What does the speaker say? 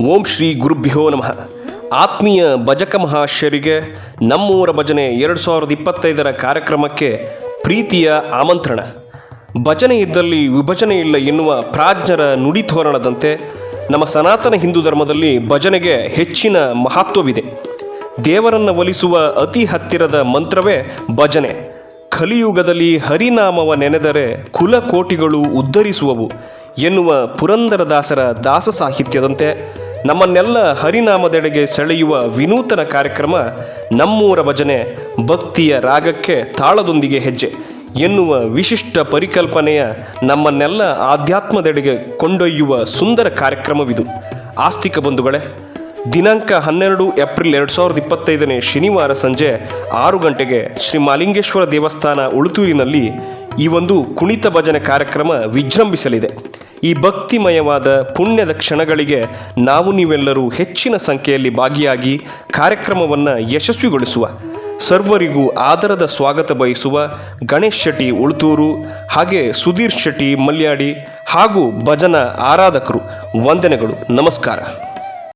ಓಂ ಶ್ರೀ ಗುರುಭ್ಯೋ ನಮಃ. ಆತ್ಮೀಯ ಭಜಕ ಮಹಾಶಯರಿಗೆ ನಮ್ಮೂರ ಭಜನೆ 2025 ಕಾರ್ಯಕ್ರಮಕ್ಕೆ ಪ್ರೀತಿಯ ಆಮಂತ್ರಣ. ಭಜನೆ ಇದ್ದಲ್ಲಿ ವಿಭಜನೆ ಇಲ್ಲ ಎನ್ನುವ ಪ್ರಾಜ್ಞರ ನುಡಿತೋರಣದಂತೆ ನಮ್ಮ ಸನಾತನ ಹಿಂದೂ ಧರ್ಮದಲ್ಲಿ ಭಜನೆಗೆ ಹೆಚ್ಚಿನ ಮಹತ್ವವಿದೆ. ದೇವರನ್ನು ಒಲಿಸುವ ಅತಿ ಹತ್ತಿರದ ಮಂತ್ರವೇ ಭಜನೆ. ಕಲಿಯುಗದಲ್ಲಿ ಹರಿನಾಮವ ನೆನೆದರೆ ಕುಲಕೋಟಿಗಳು ಉದ್ಧರಿಸುವವು ಎನ್ನುವ ಪುರಂದರದಾಸರ ದಾಸ ಸಾಹಿತ್ಯದಂತೆ ನಮ್ಮನ್ನೆಲ್ಲ ಹರಿನಾಮದೆಡೆಗೆ ಸೆಳೆಯುವ ವಿನೂತನ ಕಾರ್ಯಕ್ರಮ ನಮ್ಮೂರ ಭಜನೆ. ಭಕ್ತಿಯ ರಾಗಕ್ಕೆ ತಾಳದೊಂದಿಗೆ ಹೆಜ್ಜೆ ಎನ್ನುವ ವಿಶಿಷ್ಟ ಪರಿಕಲ್ಪನೆಯ ನಮ್ಮನ್ನೆಲ್ಲ ಆಧ್ಯಾತ್ಮದೆಡೆಗೆ ಕೊಂಡೊಯ್ಯುವ ಸುಂದರ ಕಾರ್ಯಕ್ರಮವಿದು. ಆಸ್ತಿಕ ಬಂಧುಗಳೇ, ದಿನಾಂಕ 12 ಏಪ್ರಿಲ್ 2025 ಶನಿವಾರ ಸಂಜೆ 6 ಗಂಟೆಗೆ ಶ್ರೀ ಮಾಲಿಂಗೇಶ್ವರ ದೇವಸ್ಥಾನ ಉಳುತೂರಿನಲ್ಲಿ ಈ ಒಂದು ಕುಣಿತ ಭಜನೆ ಕಾರ್ಯಕ್ರಮ ವಿಜೃಂಭಿಸಲಿದೆ. ಈ ಭಕ್ತಿಮಯವಾದ ಪುಣ್ಯದ ಕ್ಷಣಗಳಿಗೆ ನಾವು ನೀವೆಲ್ಲರೂ ಹೆಚ್ಚಿನ ಸಂಖ್ಯೆಯಲ್ಲಿ ಭಾಗಿಯಾಗಿ ಕಾರ್ಯಕ್ರಮವನ್ನು ಯಶಸ್ವಿಗೊಳಿಸುವ ಸರ್ವರಿಗೂ ಆದರದ ಸ್ವಾಗತ ಬಯಸುವ ಗಣೇಶ್ ಶೆಟ್ಟಿ ಉಳುತೂರು, ಹಾಗೆ ಸುಧೀರ್ ಶೆಟ್ಟಿ ಮಲ್ಯಾಡಿ ಹಾಗೂ ಭಜನಾ ಆರಾಧಕರು ವಂದನೆಗಳು, ನಮಸ್ಕಾರ.